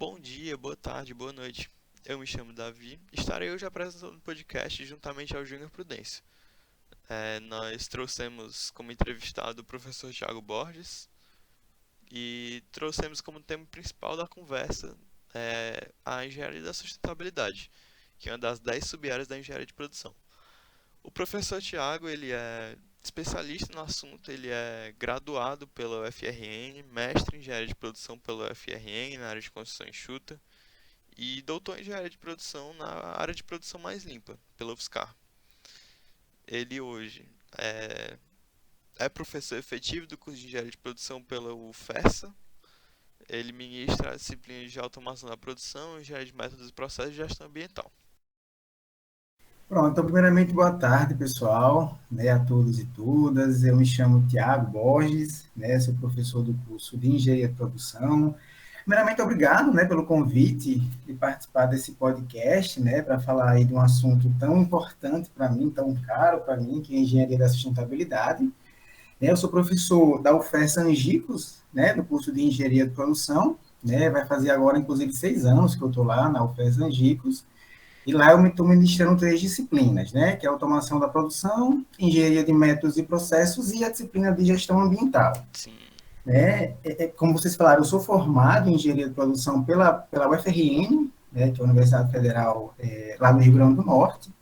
Bom dia, boa tarde, boa noite. Eu me chamo Davi. Estarei hoje apresentando o podcast juntamente ao Júnior Prudêncio. Nós trouxemos como entrevistado o professor Tiago Borges e trouxemos como tema principal da conversa a engenharia da sustentabilidade, que é uma das 10 sub-áreas da engenharia de produção. O professor Tiago, ele é especialista no assunto, ele é graduado pela UFRN, mestre em engenharia de produção pela UFRN na área de construção enxuta e doutor em engenharia de produção na área de produção mais limpa, pela UFSCar. Ele hoje é professor efetivo do curso de engenharia de produção pela UFESA. Ele ministra as disciplinas de automação da produção, engenharia de métodos e processos e gestão ambiental. Pronto, então, primeiramente, boa tarde, pessoal, né, a todos e todas. Eu me chamo Tiago Borges, né, sou professor do curso de Engenharia de Produção. Primeiramente, obrigado, né, pelo convite de participar desse podcast, né, para falar aí de um assunto tão importante para mim, tão caro para mim, que é a Engenharia da Sustentabilidade. Eu sou professor da UFES Angicos, né, do curso de Engenharia de Produção, né, vai fazer agora, inclusive, 6 anos que eu estou lá na UFES Angicos. E lá eu estou ministrando 3 disciplinas, né? Que é automação da produção, engenharia de métodos e processos e a disciplina de gestão ambiental. Sim, Né? Como vocês falaram, eu sou formado em engenharia de produção pela UFRN, né? Que é a Universidade Federal lá no Rio Grande do Norte.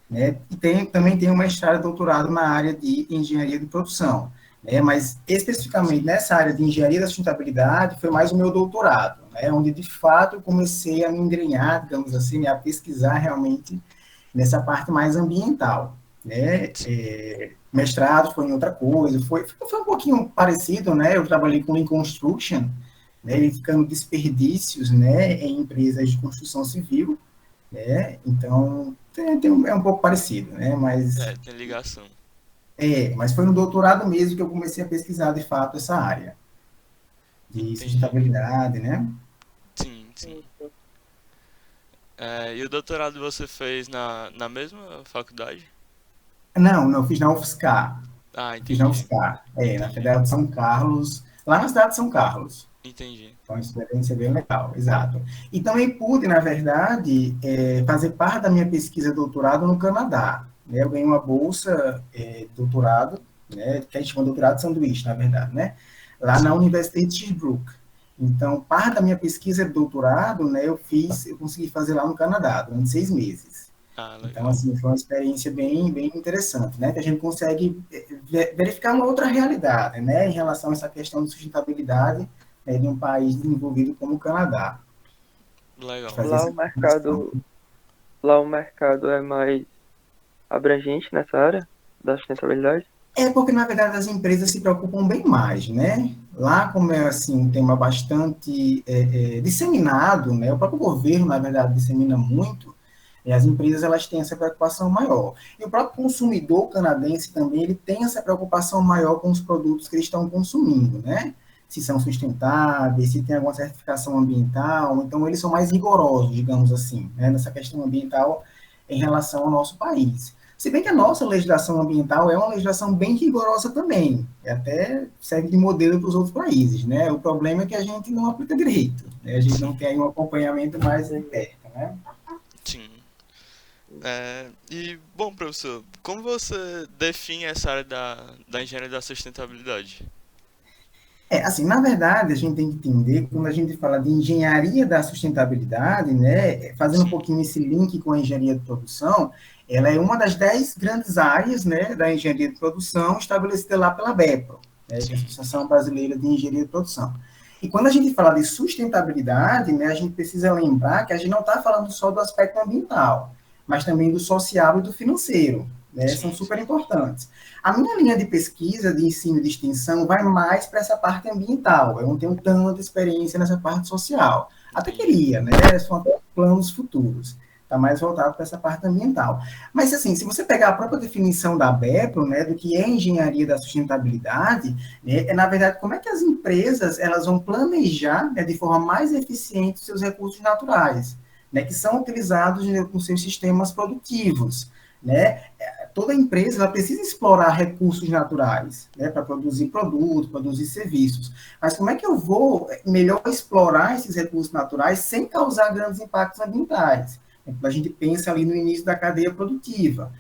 Né? E também tenho mestrado e doutorado na área de engenharia de produção. Né? Mas, especificamente sim, nessa área de engenharia da sustentabilidade, foi mais o meu doutorado, né? Onde, de fato, eu comecei a me embrenhar, digamos assim, a pesquisar realmente nessa parte mais ambiental. Né? sim. Mestrado foi em outra coisa, foi um pouquinho parecido, né? Eu trabalhei com Lean Construction, né? Verificando desperdícios, né? Em empresas de construção civil, né? Então, é um pouco parecido, né? Tem ligação. Mas foi no doutorado mesmo que eu comecei a pesquisar, de fato, essa área de Entendi. sustentabilidade, né? Sim, sim. E o doutorado você fez na mesma faculdade? Não, fiz na UFSCar. Ah, Fiz na entendi. UFSCar, na Entendi. Federal de São Carlos, lá na cidade de São Carlos. Entendi. Foi uma experiência bem legal, exato. E também pude, na verdade, fazer parte da minha pesquisa de doutorado no Canadá. Né? Eu ganhei uma bolsa de doutorado, né? Que a gente chama de doutorado de sanduíche, na verdade, né? Lá na Sim. Universidade de Sherbrooke. Então, parte da minha pesquisa de doutorado, né, eu consegui fazer lá no Canadá, durante 6 meses. Ah, Então, legal. assim, foi uma experiência bem interessante, né? Que a gente consegue verificar uma outra realidade, né? Em relação a essa questão de sustentabilidade de um país desenvolvido como o Canadá. De Legal. fazer Lá essa o comparação. mercado, lá o mercado é mais abrangente nessa área da sustentabilidade? É porque, na verdade, as empresas se preocupam bem mais, né? Lá, como é assim, um tema bastante disseminado, né? O próprio governo, na verdade, dissemina muito, e as empresas elas têm essa preocupação maior. E o próprio consumidor canadense também ele tem essa preocupação maior com os produtos que eles estão consumindo, né? Se são sustentáveis, se tem alguma certificação ambiental, então eles são mais rigorosos, digamos assim, né? Nessa questão ambiental em relação ao nosso país. Se bem que a nossa legislação ambiental é uma legislação bem rigorosa também, até serve de modelo para os outros países, né? O problema é que a gente não aplica direito, né? A gente não Sim, tem um acompanhamento mais de Entendi. perto, né? sim. Bom, professor, como você define essa área da engenharia da sustentabilidade? Assim, na verdade, a gente tem que entender, quando a gente fala de engenharia da sustentabilidade, né, fazendo um Sim, pouquinho esse link com a engenharia de produção, ela é uma das 10 grandes áreas, né, da engenharia de produção estabelecida lá pela BEPRO, né, que é a sim, Associação Brasileira de Engenharia de Produção. E quando a gente fala de sustentabilidade, né, a gente precisa lembrar que a gente não está falando só do aspecto ambiental, mas também do social e do financeiro, né, são sim, super sim. importantes. A minha linha de pesquisa, de ensino e de extensão, vai mais para essa parte ambiental. Eu não tenho tanta experiência nessa parte social. Até Entendi. queria, né? São até planos futuros. Está mais voltado para essa parte ambiental. Mas, assim, se você pegar a própria definição da BEPRO, né, do que é engenharia da sustentabilidade, né, na verdade, como é que as empresas elas vão planejar, né, de forma mais eficiente os seus recursos naturais, né, que são utilizados, né, nos seus sistemas produtivos, né? toda empresa ela precisa explorar recursos naturais, né, para produzir produtos, produzir serviços. Mas como é que eu vou melhor explorar esses recursos naturais sem causar grandes impactos ambientais? A gente pensa ali no início da cadeia produtiva.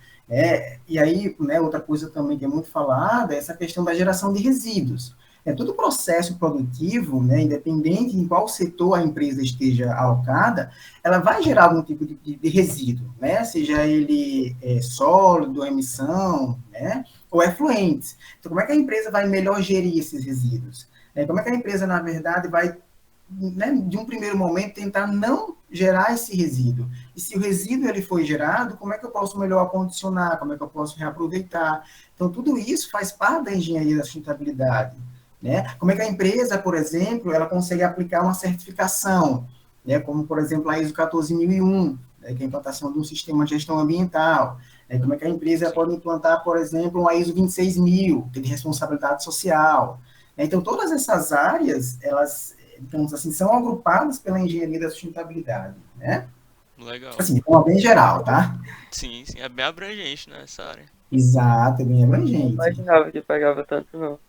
E aí, né, outra coisa também que é muito falada é essa questão da geração de resíduos. Todo processo produtivo, né, independente em qual setor a empresa esteja alocada, ela vai gerar algum tipo de resíduo, né, seja ele sólido, emissão, né, ou efluentes. Então, como é que a empresa vai melhor gerir esses resíduos? Como é que a empresa, na verdade, vai, né, de um primeiro momento, tentar não gerar esse resíduo? E se o resíduo ele foi gerado, como é que eu posso melhor acondicionar? Como é que eu posso reaproveitar? Então, tudo isso faz parte da engenharia da sustentabilidade. Né? Como é que a empresa, por exemplo, ela consegue aplicar uma certificação, né? Como, por exemplo, a ISO 14001, né? Que é a implantação de um sistema de gestão ambiental. Né? Como é que a empresa pode implantar, por exemplo, uma ISO 26000, que é de responsabilidade social. Então, todas essas áreas, elas, digamos assim, são agrupadas pela engenharia da sustentabilidade, né? Legal. Assim, de forma bem geral, tá? Sim, sim, é bem abrangente, né, essa área. Exato, é bem Não abrangente. imaginava que pegava tanto, não.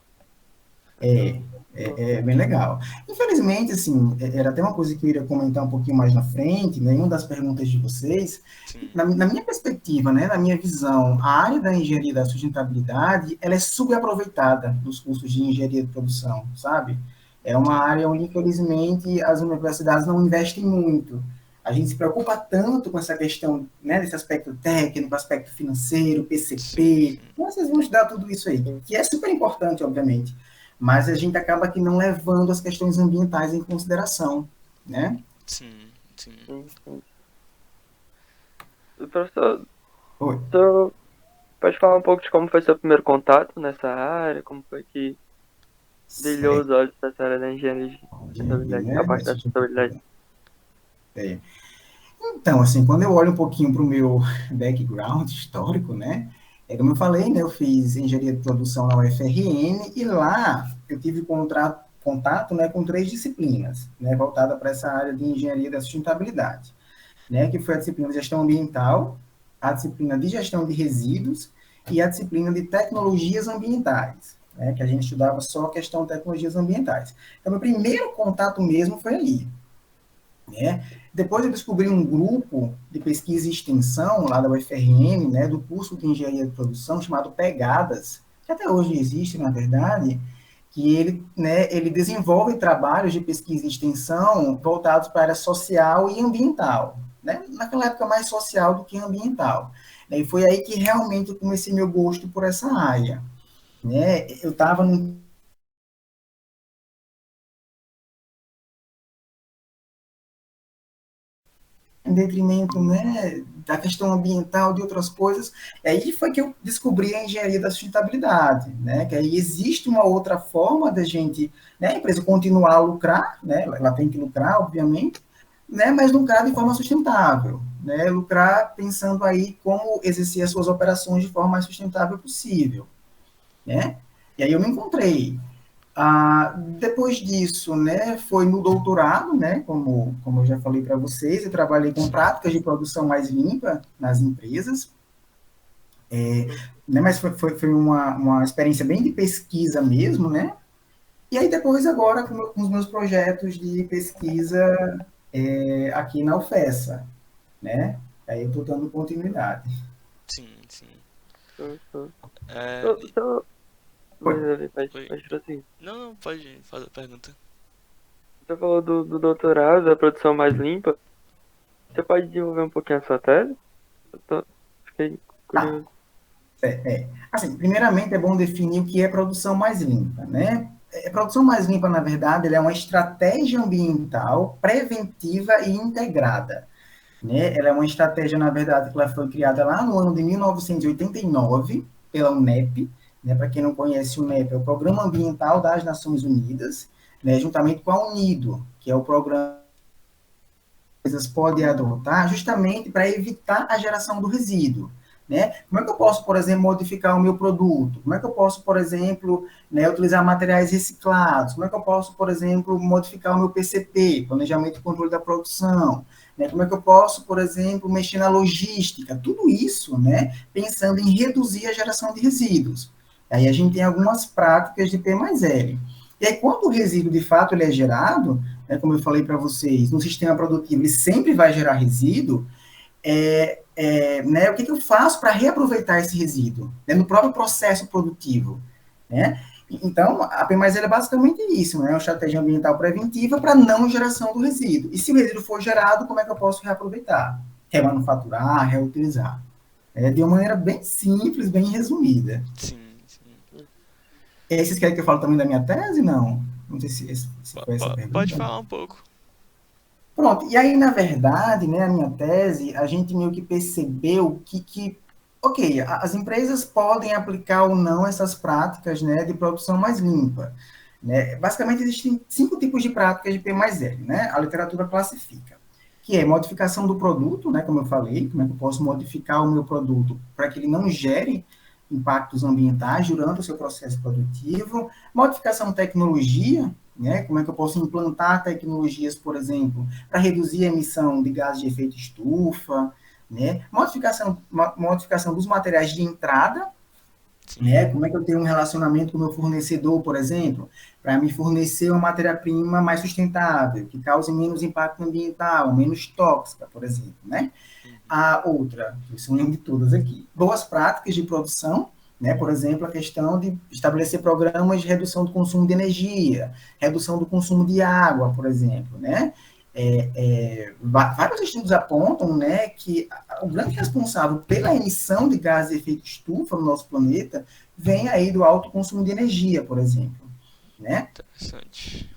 É bem legal. Infelizmente, assim, era até uma coisa que eu iria comentar um pouquinho mais na frente, né, em uma das perguntas de vocês, Sim, na minha perspectiva, né, na minha visão, a área da engenharia da sustentabilidade, ela é subaproveitada nos cursos de engenharia de produção, sabe? É uma sim, área onde, infelizmente, as universidades não investem muito. A gente se preocupa tanto com essa questão, né, desse aspecto técnico, aspecto financeiro, sim, PCP, sim, vocês vão estudar tudo isso aí, que é super importante, obviamente, mas a gente acaba que não levando as questões ambientais em consideração, né? sim, sim. Sim, sim. Professor, Oi. tu pode falar um pouco de como foi seu primeiro contato nessa área? Como foi que brilhou os Certo, olhos dessa área da engenharia de sustentabilidade, né? a parte da sustentabilidade? É. Então, assim, quando eu olho um pouquinho para o meu background histórico, né? Como eu falei, né? Eu fiz engenharia de produção na UFRN e lá eu tive contato, né, com 3 disciplinas, né, voltada para essa área de engenharia da sustentabilidade, né, que foi a disciplina de gestão ambiental, a disciplina de gestão de resíduos e a disciplina de tecnologias ambientais, né, que a gente estudava só a questão de tecnologias ambientais. Então, meu primeiro contato mesmo foi ali, né? Depois eu descobri um grupo de pesquisa e extensão lá da UFRN, né, do curso de engenharia de produção chamado Pegadas, que até hoje existe, na verdade, que ele, né, ele desenvolve trabalhos de pesquisa e extensão voltados para a área social e ambiental, né? Naquela época mais social do que ambiental. E foi aí que realmente eu comecei meu gosto por essa área, né? Eu estava num em detrimento, né, da questão ambiental, de outras coisas. E aí foi que eu descobri a engenharia da sustentabilidade, né, que aí existe uma outra forma da gente, né, a empresa continuar a lucrar, né, ela tem que lucrar, obviamente, né, mas lucrar de forma sustentável, né, lucrar pensando aí como exercer as suas operações de forma mais sustentável possível, né. E aí eu me encontrei. Depois disso, né, foi no doutorado, né, como eu já falei para vocês, eu trabalhei com Sim. práticas de produção mais limpa nas empresas, né, mas foi uma experiência bem de pesquisa mesmo, né, e aí depois agora com os meus projetos de pesquisa aqui na UFESA, né, aí eu estou dando continuidade. Sim, sim. Show, show. É, Então, então, Oi. pode oi. prosseguir. Não, não, pode fazer a pergunta. Você falou do doutorado, da produção mais limpa. Você pode desenvolver um pouquinho a sua tese? Fiquei Tá, curioso. assim, primeiramente é bom definir o que é produção mais limpa, né? Produção mais limpa, na verdade, ela é uma estratégia ambiental preventiva e integrada, né? Ela é uma estratégia, na verdade, que ela foi criada lá no ano de 1989 pela UNEP, né? Para quem não conhece, o UNEP é o Programa Ambiental das Nações Unidas, né? Juntamente com a UNIDO, que é o programa que as empresas podem adotar justamente para evitar a geração do resíduo. né? Como é que eu posso, por exemplo, modificar o meu produto? Como é que eu posso, por exemplo, né, utilizar materiais reciclados? Como é que eu posso, por exemplo, modificar o meu PCP, Planejamento e Controle da Produção? Né? Como é que eu posso, por exemplo, mexer na logística? Tudo isso, né, pensando em reduzir a geração de resíduos. Aí a gente tem algumas práticas de P mais L. E aí, quando o resíduo, de fato, ele é gerado, né, como eu falei para vocês, no sistema produtivo, ele sempre vai gerar resíduo, né, o que eu faço para reaproveitar esse resíduo, né, no próprio processo produtivo, né? Então, a P mais L é basicamente isso, né? Uma estratégia ambiental preventiva para não geração do resíduo. E se o resíduo for gerado, como é que eu posso reaproveitar? Remanufaturar, reutilizar. De uma maneira bem simples, bem resumida. Sim, sim. E aí, vocês querem que eu fale também da minha tese? Não. Não sei se foi essa a Pode pergunta. falar um pouco. Pronto, e aí, na verdade, né, a minha tese, a gente meio que percebeu ok, as empresas podem aplicar ou não essas práticas, né, de produção mais limpa. Né? Basicamente, existem 5 tipos de práticas de P mais L, né? A literatura classifica, que é modificação do produto, né, como eu falei, como é que eu posso modificar o meu produto para que ele não gere impactos ambientais durante o seu processo produtivo, modificação de tecnologia, né, como é que eu posso implantar tecnologias, por exemplo, para reduzir a emissão de gases de efeito estufa, né, modificação dos materiais de entrada, né, como é que eu tenho um relacionamento com o meu fornecedor, por exemplo, para me fornecer uma matéria-prima mais sustentável, que cause menos impacto ambiental, menos tóxica, por exemplo, né? A outra, que são de todas aqui, boas práticas de produção, né? Por exemplo, a questão de estabelecer programas de redução do consumo de energia, redução do consumo de água, por exemplo, né? Vários estudos apontam, né, que o grande responsável pela emissão de gases de efeito estufa no nosso planeta vem aí do alto consumo de energia, por exemplo, né? Interessante.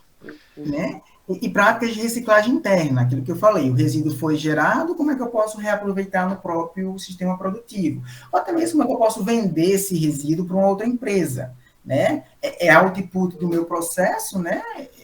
Né? E práticas de reciclagem interna, aquilo que eu falei, o resíduo foi gerado, como é que eu posso reaproveitar no próprio sistema produtivo? Ou até mesmo como é que eu posso vender esse resíduo para uma outra empresa, né? É output do meu processo, né?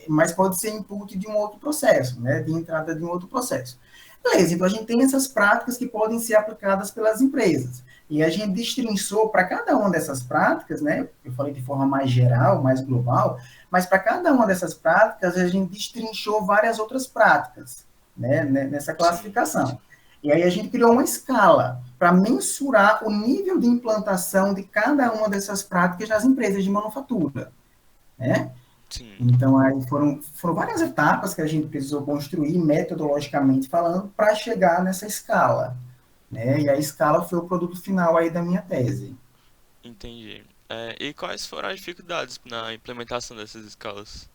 Mas pode ser input de um outro processo, né? De entrada de um outro processo. Beleza, então a gente tem essas práticas que podem ser aplicadas pelas empresas. E a gente destrinçou para cada uma dessas práticas, né? Eu falei de forma mais geral, mais global, mas para cada uma dessas práticas, a gente destrinchou várias outras práticas, né, nessa classificação. E aí a gente criou uma escala para mensurar o nível de implantação de cada uma dessas práticas nas empresas de manufatura, né? Sim. Então, aí foram várias etapas que a gente precisou construir, metodologicamente falando, para chegar nessa escala, né? E a escala foi o produto final aí da minha tese. Entendi. E quais foram as dificuldades na implementação dessas escalas?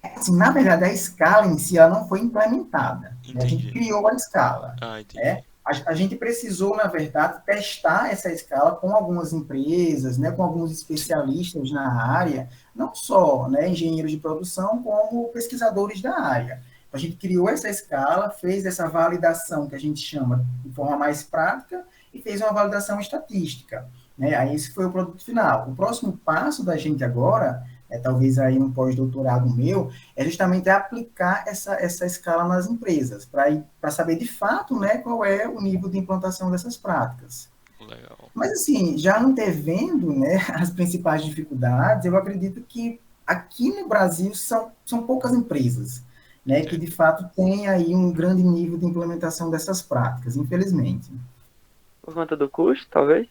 Assim, na verdade, a escala em si ela não foi implementada. Né? A gente Entendi. criou a escala. Ah, entendi. Né? A gente precisou, na verdade, testar essa escala com algumas empresas, né, com alguns especialistas na área, não só, né, engenheiros de produção, como pesquisadores da área. A gente criou essa escala, fez essa validação que a gente chama de forma mais prática e fez uma validação estatística. Né? Aí esse foi o produto final. O próximo passo da gente agora talvez aí um pós-doutorado meu, é justamente aplicar essa escala nas empresas, para saber de fato, né, qual é o nível de implantação dessas práticas. Legal. Mas assim, já antevendo, né, as principais dificuldades, eu acredito que aqui no Brasil são poucas empresas, né, que de fato têm aí um grande nível de implementação dessas práticas, infelizmente. Por conta do custo, talvez?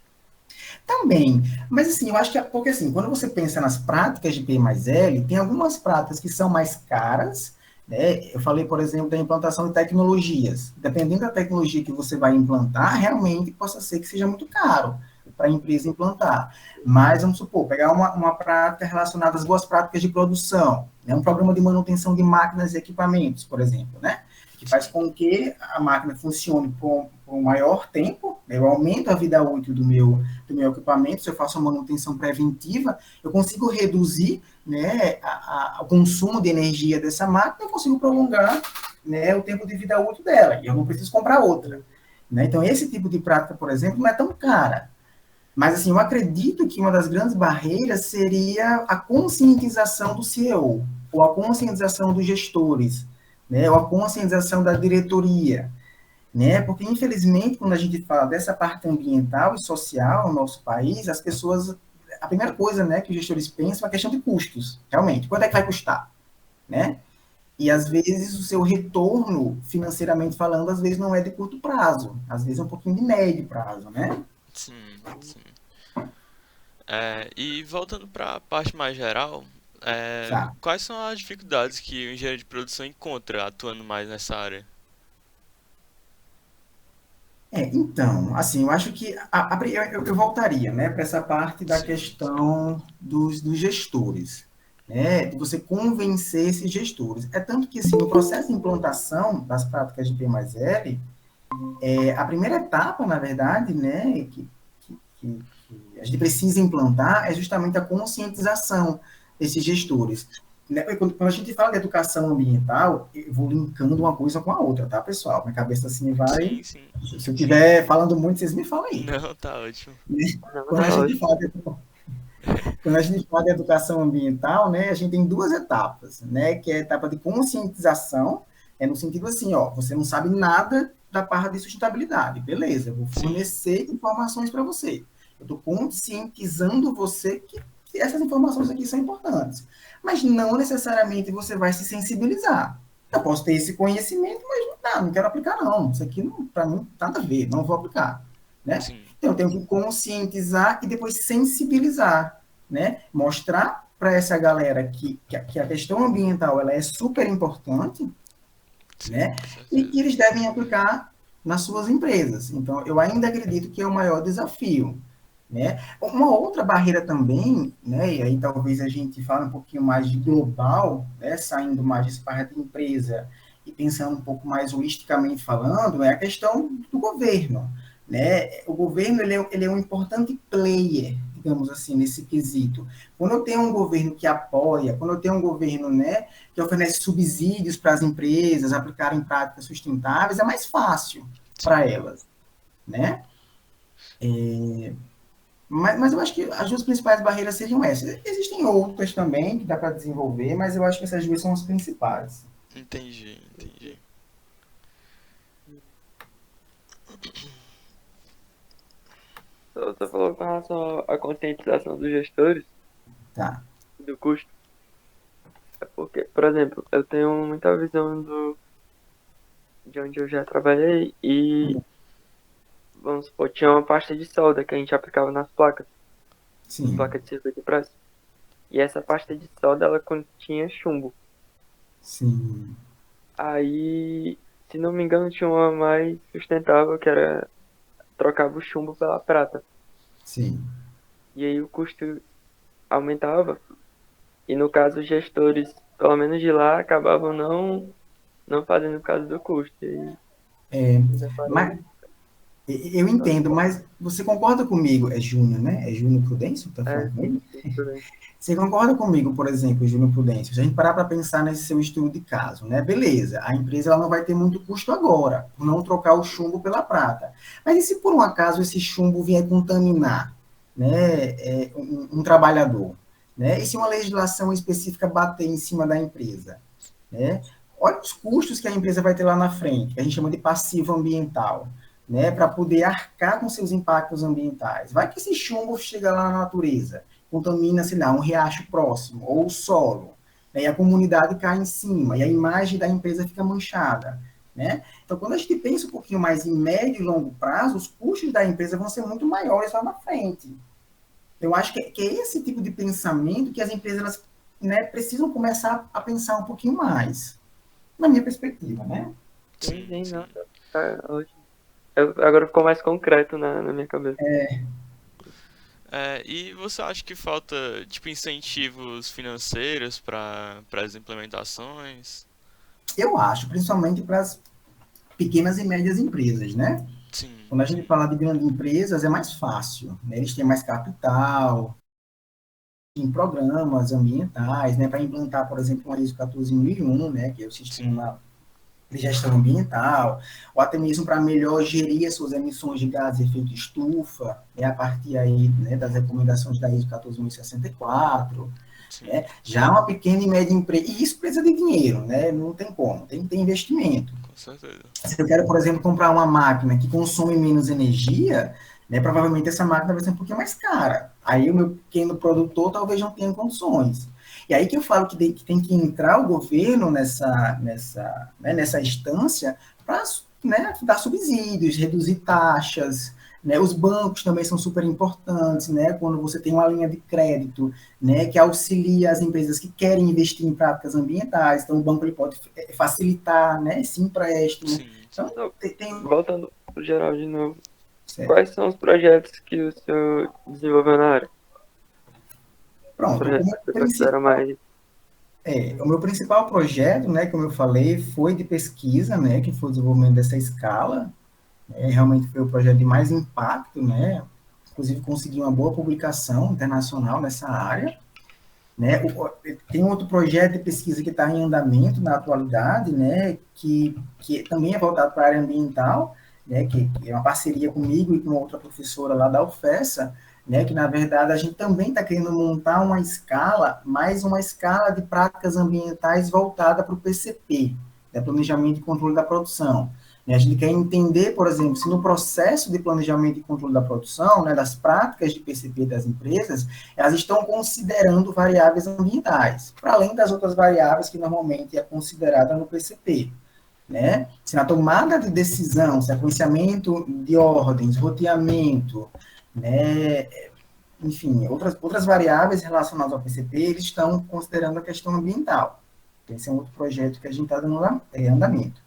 Também, mas assim, eu acho que porque assim, quando você pensa nas práticas de P mais L, tem algumas práticas que são mais caras, né? Eu falei, por exemplo, da implantação de tecnologias. Dependendo da tecnologia que você vai implantar, realmente possa ser que seja muito caro para a empresa implantar. Mas vamos supor, pegar uma prática relacionada às boas práticas de produção, né? Um programa de manutenção de máquinas e equipamentos, por exemplo, né? Que faz com que a máquina funcione por um maior tempo, né? Eu aumento a vida útil do meu equipamento, se eu faço uma manutenção preventiva, eu consigo reduzir, né, o consumo de energia dessa máquina, eu consigo prolongar, né, o tempo de vida útil dela, e eu não preciso comprar outra. Né? Então, esse tipo de prática, por exemplo, não é tão cara. Mas, assim, eu acredito que uma das grandes barreiras seria a conscientização do CEO, ou a conscientização dos gestores, né, ou a conscientização da diretoria. né? Porque, infelizmente, quando a gente fala dessa parte ambiental e social no nosso país, as pessoas, a primeira coisa, né, que os gestores pensam é a questão de custos, realmente. Quanto é que vai custar, né? E, às vezes, o seu retorno, financeiramente falando, às vezes não é de curto prazo, às vezes é um pouquinho de médio prazo, né? Sim, sim. E voltando para a parte mais geral, Tá. quais são as dificuldades que o engenheiro de produção encontra atuando mais nessa área? Então, assim, eu acho que eu voltaria, né, para essa parte da Sim, questão dos gestores, né, de você convencer esses gestores. É tanto que, assim, no processo de implantação das práticas de P mais L, a primeira etapa, na verdade, né, que a gente precisa implantar é justamente a conscientização desses gestores. Né? Quando a gente fala de educação ambiental, eu vou linkando uma coisa com a outra, tá, pessoal? Minha cabeça assim vai. sim, sim. Se eu estiver falando muito, vocês me falam aí. Não, tá ótimo. Não, Quando a tá gente ótimo. fala de, quando a gente fala de educação ambiental, né, a gente tem duas etapas, né, que é a etapa de conscientização, é no sentido assim, ó, você não sabe nada da parte de sustentabilidade, beleza, eu vou Sim, fornecer informações para você. Eu estou conscientizando você que essas informações aqui são importantes. Mas não necessariamente você vai se sensibilizar. Eu posso ter esse conhecimento, mas não quero aplicar não. Isso aqui, para mim, nada a ver, não vou aplicar. Né? sim, Então, eu tenho que conscientizar e depois sensibilizar, né? Mostrar para essa galera que a questão ambiental ela é super importante, sim, né? com E que certeza. eles devem aplicar nas suas empresas. Então, eu ainda acredito que é o maior desafio, né? Uma outra barreira também, né? E aí talvez a gente fale um pouquinho mais de global, né? Saindo mais desse parte de empresa e pensando um pouco mais holisticamente falando, é a questão do governo, né? O governo ele é um importante player, digamos assim, nesse quesito. Quando eu tenho um governo que apoia, quando eu tenho um governo, né, que oferece subsídios para as empresas aplicarem práticas sustentáveis, é mais fácil Sim, para elas, né? Mas eu acho que as duas principais barreiras seriam essas. Existem outras também que dá para desenvolver, mas eu acho que essas duas são as principais. entendi, entendi. Você falou com relação à conscientização dos gestores Tá. do custo. É porque, por exemplo, eu tenho muita visão de onde eu já trabalhei e, vamos supor, tinha uma pasta de solda que a gente aplicava nas placas, Sim, placa de circuito impresso. E essa pasta de solda, ela continha chumbo. sim, Aí, se não me engano, tinha uma mais sustentável, que era trocava o chumbo pela prata. sim. E aí o custo aumentava. E no caso, os gestores, pelo menos de lá, acabavam não fazendo por causa do custo. E aí, eu Mas reparei. eu entendo, mas você concorda comigo? É Júnior, né? É Júnior Prudêncio que está É, falando sim, comigo? sim, tudo bem. Você concorda comigo, por exemplo, Júnior Prudêncio? Se a gente parar para pensar nesse seu estudo de caso, né? Beleza, a empresa ela não vai ter muito custo agora, por não trocar o chumbo pela prata. Mas e se por um acaso esse chumbo vier contaminar, né, um trabalhador? Né? E se uma legislação específica bater em cima da empresa? Né? Olha os custos que a empresa vai ter lá na frente, que a gente chama de passivo ambiental, né, para poder arcar com seus impactos ambientais. Vai que esse chumbo chega lá na natureza, contamina, sei lá, um riacho próximo, ou o solo, né, e a comunidade cai em cima, e a imagem da empresa fica manchada. Né? Então, quando a gente pensa um pouquinho mais em médio e longo prazo, os custos da empresa vão ser muito maiores lá na frente. Eu acho que é esse tipo de pensamento que as empresas elas, né, precisam começar a pensar um pouquinho mais na minha perspectiva, né? Sim, Sim, sim, não. sim. Tá ótimo. Agora ficou mais concreto na minha cabeça. E você acha que falta, tipo, incentivos financeiros para as implementações? Eu acho, principalmente para as pequenas e médias empresas, né? Sim, Quando a gente sim, fala de grandes empresas, é mais fácil, né? Eles têm mais capital, em programas ambientais, né? Para implantar, por exemplo, uma ISO 14001, né? Que é o sim, sistema de gestão ambiental, ou até mesmo para melhor gerir as suas emissões de gases de efeito estufa, né, a partir aí, né, das recomendações da ISO 14064, sim, né, já uma pequena e média empresa, e isso precisa de dinheiro, né, não tem como, tem que ter investimento, Com certeza. Se eu quero, por exemplo, comprar uma máquina que consome menos energia, né, provavelmente essa máquina vai ser um pouquinho mais cara. Aí o meu pequeno produtor talvez não tenha condições. E aí que eu falo que tem que entrar o governo nessa instância para, né, dar subsídios, reduzir taxas, né? Os bancos também são super importantes, né? Quando você tem uma linha de crédito, né, que auxilia as empresas que querem investir em práticas ambientais, então o banco ele pode facilitar, né, esse empréstimo. Sim, sim. Então, Não, tem voltando pro geral de novo, certo. quais são os projetos que o senhor desenvolveu na área? Os Pronto, projetos que você considera mais. o meu principal projeto, né, como eu falei, foi de pesquisa, né, que foi o desenvolvimento dessa escala, realmente foi o projeto de mais impacto, né, inclusive consegui uma boa publicação internacional nessa área, né, tem outro projeto de pesquisa que está em andamento na atualidade, né, que também é voltado para a área ambiental, né, que é uma parceria comigo e com outra professora lá da UFESA, né, que na verdade a gente também está querendo montar uma escala, mais uma escala de práticas ambientais voltada para o PCP, né, Planejamento e Controle da Produção. A gente quer entender, por exemplo, se no processo de planejamento e controle da produção, né, das práticas de PCP das empresas, elas estão considerando variáveis ambientais, para além das outras variáveis que normalmente é considerada no PCP. Né? Se na tomada de decisão, sequenciamento de ordens, roteamento, né, enfim, outras variáveis relacionadas ao PCP, eles estão considerando a questão ambiental. Esse é um outro projeto que a gente está dando andamento.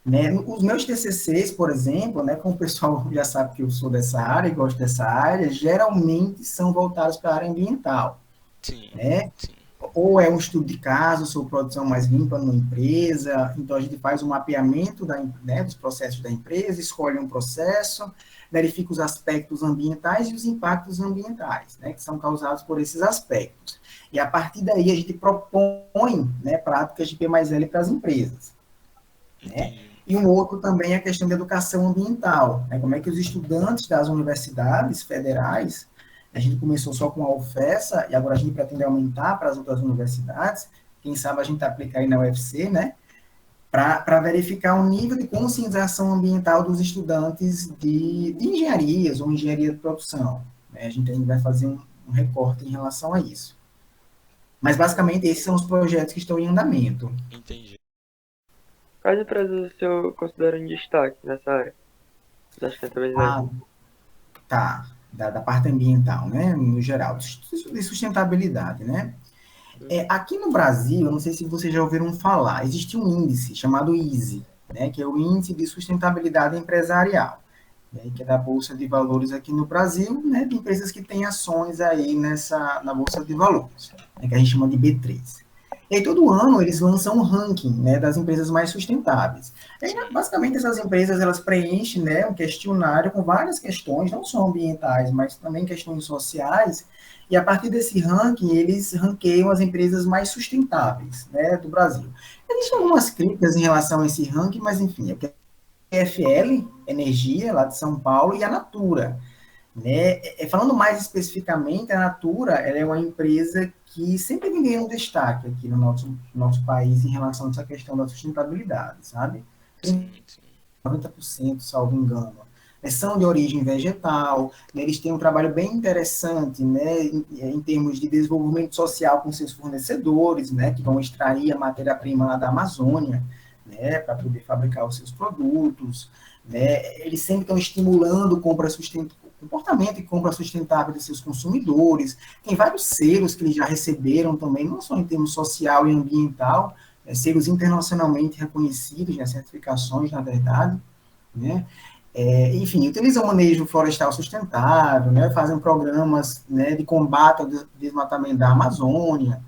Né? Os meus TCCs, por exemplo, né, como o pessoal já sabe que eu sou dessa área e gosto dessa área, geralmente são voltados para a área ambiental. Sim, Né? sim. Ou é um estudo de caso sobre produção mais limpa numa empresa, então a gente faz um mapeamento né, dos processos da empresa, escolhe um processo, verifica os aspectos ambientais e os impactos ambientais, né, que são causados por esses aspectos. E a partir daí a gente propõe, né, práticas de P mais L para as empresas. Né? Entendi. E um outro também é a questão da educação ambiental, né? Como é que os estudantes das universidades federais, a gente começou só com a UFESA e agora a gente pretende aumentar para as outras universidades, quem sabe a gente aplicar aí na UFC, né? Para verificar o nível de conscientização ambiental dos estudantes de engenharias ou engenharia de produção. Né? A gente ainda vai fazer um recorte em relação a isso. Mas basicamente esses são os projetos que estão em andamento. Entendi. Quais empresas o senhor considera em destaque nessa área da sustentabilidade? Ah, tá, da parte ambiental, né, no geral, de sustentabilidade, né. Aqui no Brasil, eu não sei se vocês já ouviram falar, existe um índice chamado ISE, né, que é o Índice de Sustentabilidade Empresarial, né, que é da Bolsa de Valores aqui no Brasil, né, de empresas que têm ações aí na Bolsa de Valores, né, que a gente chama de B3. E aí, todo ano, eles lançam um ranking, né, das empresas mais sustentáveis. E aí, Sim. basicamente, essas empresas, elas preenchem, né, um questionário com várias questões, não só ambientais, mas também questões sociais, e a partir desse ranking, eles ranqueiam as empresas mais sustentáveis, né, do Brasil. Existem Sim. algumas críticas em relação a esse ranking, mas, enfim, é a EFL, Energia, lá de São Paulo, e a Natura. Né? Falando mais especificamente, a Natura ela é uma empresa que sempre vem ganhando destaque aqui no nosso país em relação a essa questão da sustentabilidade, sabe? Sim, sim. 90%, salvo engano. São de origem vegetal, né? Eles têm um trabalho bem interessante, né, em termos de desenvolvimento social com seus fornecedores, né, que vão extrair a matéria-prima lá da Amazônia, né, para poder fabricar os seus produtos, né? Eles sempre estão estimulando comportamento e compra sustentável de seus consumidores. Tem vários selos que eles já receberam também, não só em termos social e ambiental, selos internacionalmente reconhecidos, né, certificações, na verdade, né? Enfim, utilizam o manejo florestal sustentável, né, fazem programas, né, de combate ao desmatamento da Amazônia.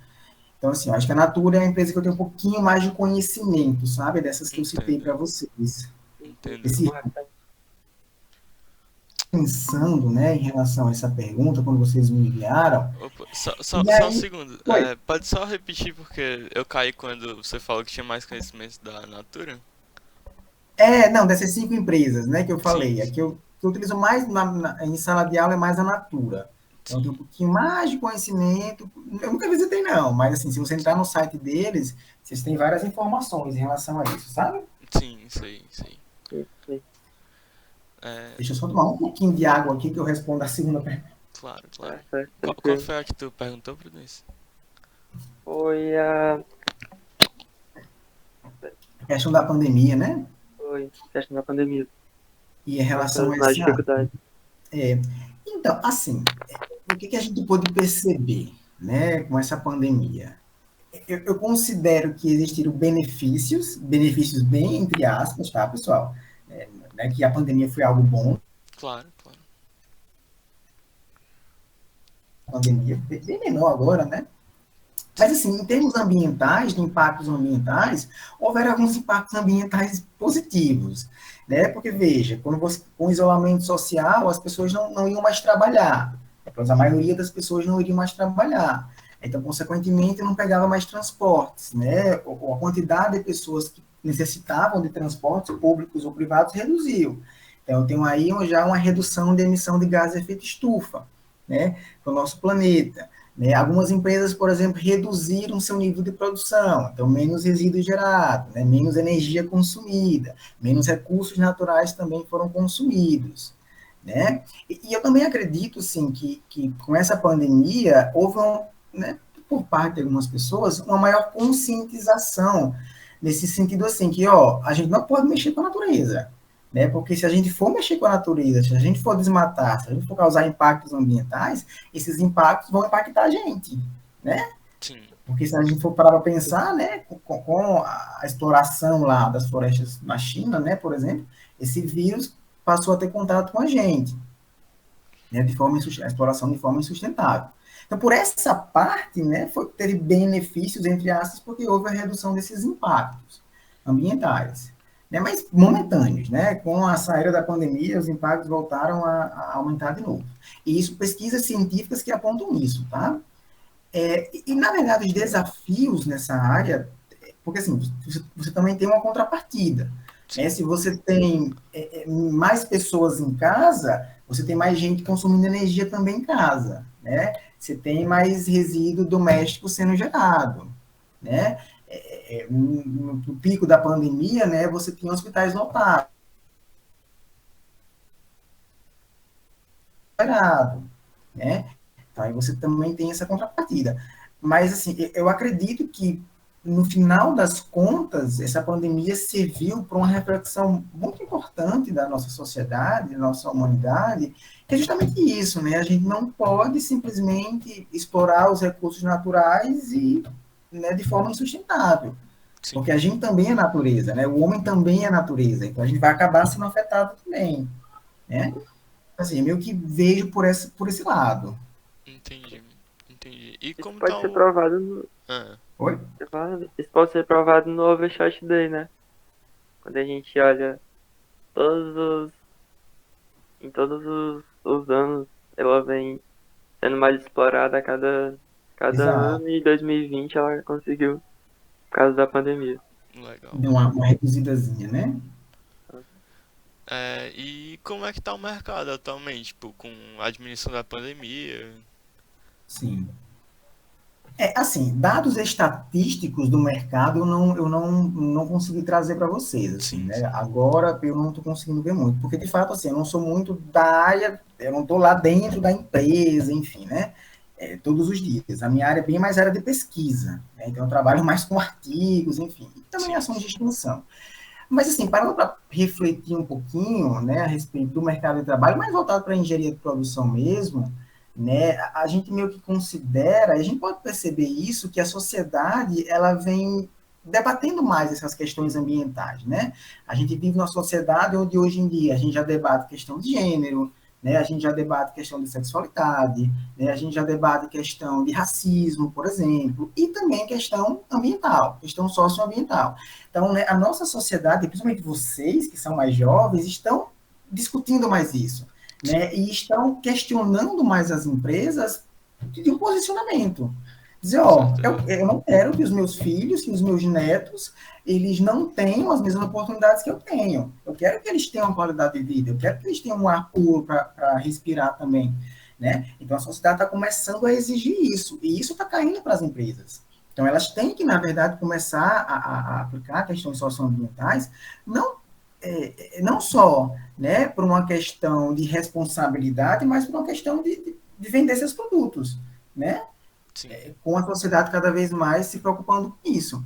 Então, assim, eu acho que a Natura é a empresa que eu tenho um pouquinho mais de conhecimento, sabe, dessas que eu citei Entendo. para vocês. Entendo. Esse pensando, né, em relação a essa pergunta, quando vocês me enviaram, Opa, só, só, e só um aí, segundo. foi. Pode só repetir porque eu caí quando você falou que tinha mais conhecimento da Natura? Não, dessas 5 empresas, né, que eu Sim, falei, a sim. que eu utilizo mais em sala de aula é mais a Natura. Então, eu tenho um Sim. pouquinho mais de conhecimento. Eu nunca visitei, não, mas assim, se você entrar no site deles, vocês têm várias informações em relação a isso, sabe? Sim, sei, sei. Sim. É, Deixa eu só tomar um pouquinho de água aqui que eu respondo a segunda pergunta. claro, claro. Tá certo, Qual tranquilo. foi a que tu perguntou, Prudência? Foi a. A questão da pandemia, né? Foi questão da pandemia. E em relação Essas a mais esse. dificuldades. É, então, assim, o que que a gente pôde perceber, né, com essa pandemia? Eu considero que existiram benefícios bem entre aspas, tá, pessoal? Né, que a pandemia foi algo bom, Claro, claro. a pandemia, bem menor agora, né? Mas, Sim, assim, em termos ambientais, de impactos ambientais, houveram alguns impactos ambientais positivos, né? Porque, veja, quando você, com o isolamento social, as pessoas não iam mais trabalhar, pois a maioria das pessoas não iriam mais trabalhar. Então, consequentemente, não pegava mais transportes, né? A quantidade de pessoas que necessitavam de transportes públicos ou privados reduziu. Então, eu tenho aí já uma redução de emissão de gás de efeito estufa, né, para o nosso planeta. Né? Algumas empresas, por exemplo, reduziram seu nível de produção, então menos resíduo gerado, né? Menos energia consumida, menos recursos naturais também foram consumidos. Né? E eu também acredito, sim, que com essa pandemia houve né, por parte de algumas pessoas, uma maior conscientização nesse sentido assim, que ó, a gente não pode mexer com a natureza, né? Porque se a gente for mexer com a natureza, se a gente for desmatar, se a gente for causar impactos ambientais, esses impactos vão impactar a gente, né? sim, Porque se a gente for parar para pensar, né, com a exploração lá das florestas na China, né, por exemplo, esse vírus passou a ter contato com a gente, né, a exploração de forma insustentável. Então, por essa parte, né, teve benefícios, entre aspas, porque houve a redução desses impactos ambientais, né, mas momentâneos, né, com a saída da pandemia, os impactos voltaram a aumentar de novo. E isso, pesquisas científicas que apontam isso, tá? Na verdade, os desafios nessa área, porque assim, você também tem uma contrapartida. Né? sim. Se você tem mais pessoas em casa, você tem mais gente consumindo energia também em casa. Né? Você tem mais resíduo doméstico sendo gerado. Né? No pico da pandemia, né, você tinha hospitais lotados. Né? Então, aí você também tem essa contrapartida. Mas, assim, eu acredito que, no final das contas, essa pandemia serviu para uma reflexão muito importante da nossa sociedade, da nossa humanidade, que é justamente isso, né? A gente não pode simplesmente explorar os recursos naturais e, né, de forma insustentável, Sim, porque a gente também é natureza, né? O homem também é natureza, então a gente vai acabar sendo afetado também, né? Assim, meio que vejo por esse lado. entendi. Entendi. E Isso como tá pode ser o. provado no. Ah, Oi? Isso pode ser provado no Overshot Day, né? Quando a gente olha todos os. Em todos os anos, ela vem sendo mais explorada a cada Exato. ano e 2020 ela conseguiu por causa da pandemia. legal. Deu uma reduzidazinha, né? É, e como é que tá o mercado atualmente, tipo, com a administração da pandemia? Sim. Assim, dados estatísticos do mercado eu não consegui trazer para vocês, assim, Sim, né? sim. Agora eu não estou conseguindo ver muito, porque de fato, assim, eu não sou muito da área, eu não estou lá dentro da empresa, enfim, né? Todos os dias. A minha área é bem mais área de pesquisa, né? Então eu trabalho mais com artigos, enfim, e também Sim, ações de sim. extensão. Mas, assim, parando para refletir um pouquinho, né, a respeito do mercado de trabalho, mais voltado para a engenharia de produção mesmo, né, a gente meio que considera, e a gente pode perceber isso, que a sociedade, ela vem debatendo mais essas questões ambientais, né? A gente vive numa sociedade onde hoje em dia a gente já debate questão de gênero, né? A gente já debate questão de sexualidade, né? A gente já debate questão de racismo, por exemplo, e também questão ambiental, questão socioambiental. Então, né, a nossa sociedade, principalmente vocês que são mais jovens, estão discutindo mais isso, Sim, né? E estão questionando mais as empresas de um posicionamento. Dizer, com ó, certeza. eu não quero que os meus filhos, que os meus netos, eles não tenham as mesmas oportunidades que eu tenho. Eu quero que eles tenham uma qualidade de vida, eu quero que eles tenham um ar puro para respirar também, né? Então a sociedade está começando a exigir isso, e isso está caindo para as empresas. Então, elas têm que, na verdade, começar a aplicar questões socioambientais, não, não só, né, por uma questão de responsabilidade, mas por uma questão de vender seus produtos, né? Sim, Com a sociedade cada vez mais se preocupando com isso.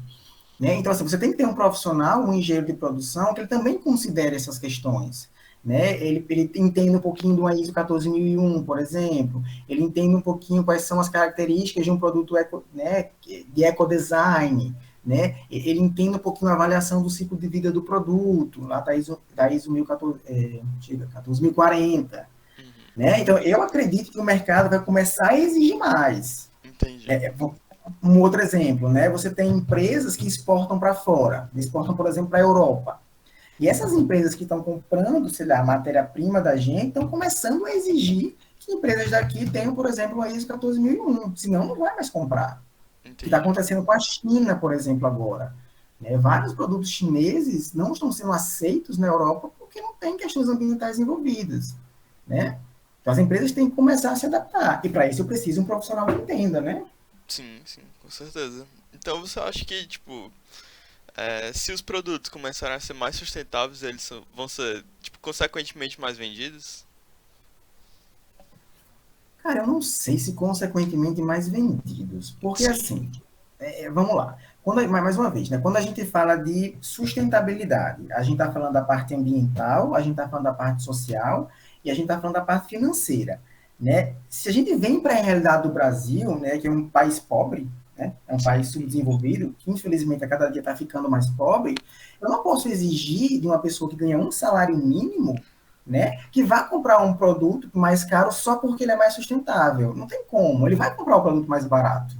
Né? Então, assim, você tem que ter um profissional, um engenheiro de produção, que ele também considere essas questões. Né? Ele entende um pouquinho do ISO 14001, por exemplo, ele entende um pouquinho quais são as características de um produto né, de ecodesign, né? Ele entende um pouquinho a avaliação do ciclo de vida do produto, lá da ISO 14040. uhum, Né? Então, eu acredito que o mercado vai começar a exigir mais. entendi. Um outro exemplo, né? Você tem empresas que exportam para fora, exportam, por exemplo, para a Europa. E essas empresas que estão comprando, sei lá, a matéria-prima da gente, estão começando a exigir que empresas daqui tenham, por exemplo, a ISO 14001, senão não vai mais comprar. O que está Entendi. acontecendo com a China, por exemplo, agora. Né? Vários produtos chineses não estão sendo aceitos na Europa porque não tem questões ambientais envolvidas. Né? Então as empresas têm que começar a se adaptar. E para isso eu preciso de um profissional que entenda, né? Sim, sim, com certeza. Então você acha que, tipo, se os produtos começarem a ser mais sustentáveis, vão ser, tipo, consequentemente mais vendidos? Cara, eu não sei se consequentemente mais vendidos, porque Sim, assim, vamos lá. Mais uma vez, né, quando a gente fala de sustentabilidade, a gente está falando da parte ambiental, a gente está falando da parte social e a gente está falando da parte financeira. Né? Se a gente vem para a realidade do Brasil, né, que é um país pobre, né, é um sim, país subdesenvolvido, que infelizmente a cada dia está ficando mais pobre, eu não posso exigir de uma pessoa que ganha um salário mínimo, né, que vá comprar um produto mais caro só porque ele é mais sustentável. Não tem como, ele vai comprar o produto mais barato,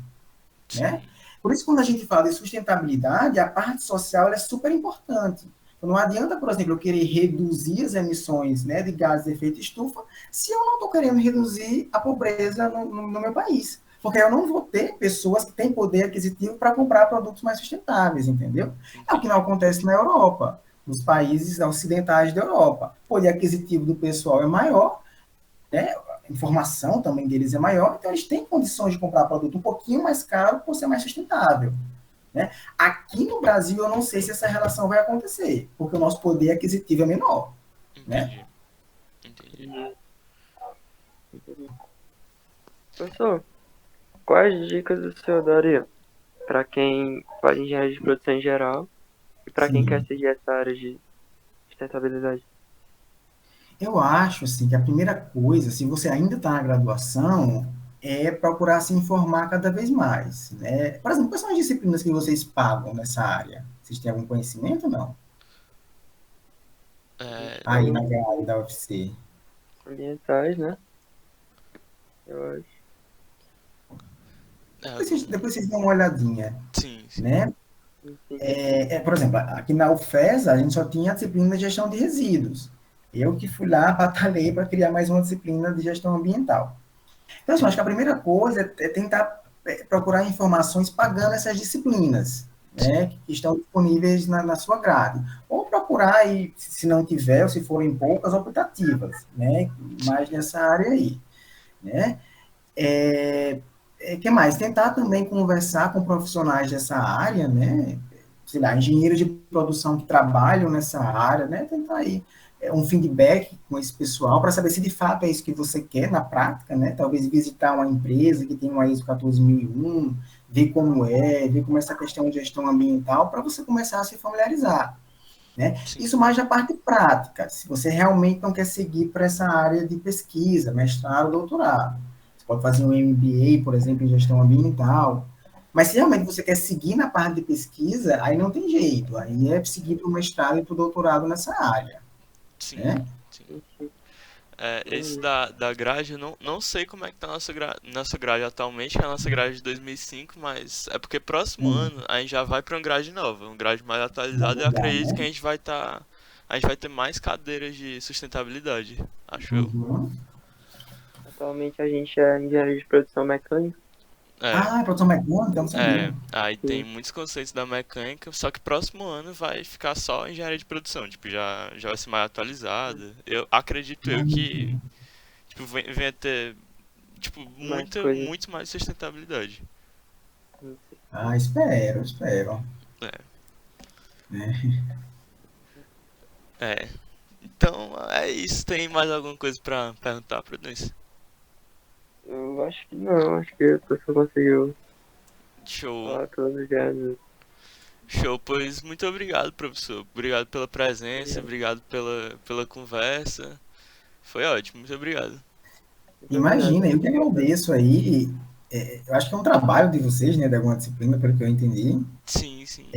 né? sim, Por isso, quando a gente fala de sustentabilidade, a parte social é super importante. Então, não adianta, por exemplo, eu querer reduzir as emissões, né, de gases de efeito estufa se eu não estou querendo reduzir a pobreza no meu país. Porque eu não vou ter pessoas que têm poder aquisitivo para comprar produtos mais sustentáveis, entendeu? É o que não entendi. acontece na Europa, nos países ocidentais da Europa. O poder aquisitivo do pessoal é maior, né? A informação também deles é maior, então eles têm condições de comprar produto um pouquinho mais caro por ser mais sustentável. Né? Aqui no Brasil, eu não sei se essa relação vai acontecer, porque o nosso poder aquisitivo é menor. Né? Entendi, entendi. E, professor, quais dicas o senhor daria para quem faz engenharia de produção em geral e para quem quer Sim. seguir essa área de sustentabilidade? Eu acho assim, que a primeira coisa, se você ainda está na graduação, é procurar se informar cada vez mais. Né? Por exemplo, quais são as disciplinas que vocês pagam nessa área? Vocês têm algum conhecimento ou não? É, Aí na São grade da UFC. ambientais, né? Eu acho. é, Depois vocês dão uma olhadinha. sim, sim. Né? Enfim. Por exemplo, aqui na UFES a gente só tinha a disciplina de gestão de resíduos. Eu que fui lá, batalhei para criar mais uma disciplina de gestão ambiental. Então, assim, acho que a primeira coisa é tentar procurar informações pagando essas disciplinas, Sim, né, que estão disponíveis na sua grade. Ou procurar, e, se não tiver, ou se forem poucas, optativas, né, mais sim, nessa área aí. Né? Que mais? Tentar também conversar com profissionais dessa área, né? Sei lá, engenheiros de produção que trabalham nessa área, né? Tentar aí um feedback com esse pessoal para saber se de fato é isso que você quer na prática, né? Talvez visitar uma empresa que tem uma ISO 14001, ver como é, ver como é essa questão de gestão ambiental, para você começar a se familiarizar. Né? sim, Isso mais da parte prática, se você realmente não quer seguir para essa área de pesquisa, mestrado, doutorado. Você pode fazer um MBA, por exemplo, em gestão ambiental. Mas se realmente você quer seguir na parte de pesquisa, aí não tem jeito. Aí é seguir para o mestrado e para o doutorado nessa área. sim, Né? sim. Enfim. Esse Entendi. da grade, eu não sei como é que tá a nossa grade atualmente, que é a nossa grade de 2005, mas é porque próximo ano a gente já vai para uma grade nova, uma grade mais Vai atualizada, e eu mudar, acredito que né? a gente vai ter mais cadeiras de sustentabilidade, acho eu. Uhum. Atualmente a gente é engenheiro de produção mecânica. É, Ah, produção mecânica, então não sabia. aí tem Sim. muitos conceitos da mecânica, só que próximo ano vai ficar só engenharia de produção, tipo, já vai ser mais atualizada. Eu acredito eu que, tipo, venha ter, tipo, Mais coisas. muito mais sustentabilidade. Ah, espero, espero. É, Né? é. Então é isso. Tem mais alguma coisa pra perguntar, Prudência? Eu acho que não, acho que a pessoa conseguiu Show. falar tudo já, né? Show, pois muito obrigado, professor. Obrigado pela presença, Obrigado. obrigado pela conversa. Foi ótimo, muito obrigado. Muito Imagina, eu obrigado. que agradeço aí. Eu acho que é um trabalho de vocês, né, de alguma disciplina, pelo que eu entendi. Sim, sim.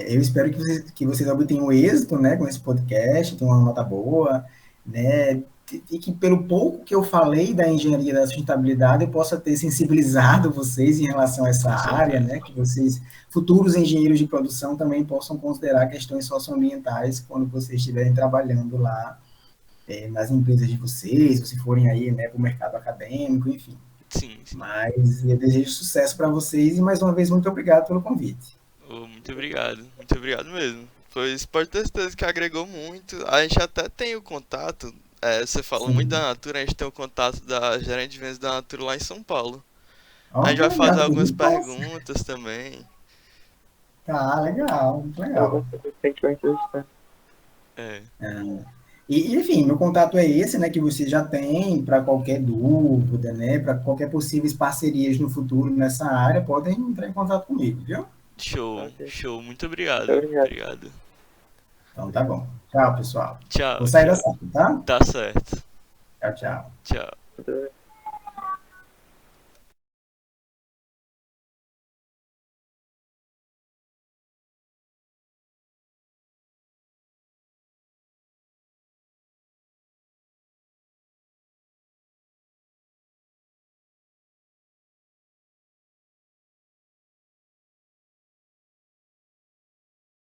Eu espero que vocês obtenham êxito, né, com esse podcast, tenham uma nota boa, né, e que pelo pouco que eu falei da engenharia da sustentabilidade, eu possa ter sensibilizado vocês em relação a essa Com área, certeza. né, que vocês, futuros engenheiros de produção, também possam considerar questões socioambientais quando vocês estiverem trabalhando lá nas empresas de vocês, ou se forem aí, né, para o mercado acadêmico, enfim. Sim, sim. Mas eu desejo sucesso para vocês e mais uma vez muito obrigado pelo convite. Oh, muito obrigado mesmo. Pois pode ter certeza que agregou muito. A gente até tem o contato. Você falou muito da Sim. Natura, a gente tem o contato da gerente de vendas da Natura lá em São Paulo. A Ó, gente que vai fazer legal, algumas tudo bom. perguntas também. Tá, legal, muito Eu legal. vou saber se a gente vai entrevistar. É, Enfim, meu contato é esse, né, que você já tem para qualquer dúvida, né, para qualquer possíveis parcerias no futuro nessa área, podem entrar em contato comigo, viu? show, Ok. show. Muito Muito obrigado. obrigado. Obrigado. Então tá bom. Tchau, pessoal. Vou Tchau, sair da tchau. sala, tá? Tá certo. Tchau, tchau. Tchau. Muito obrigado.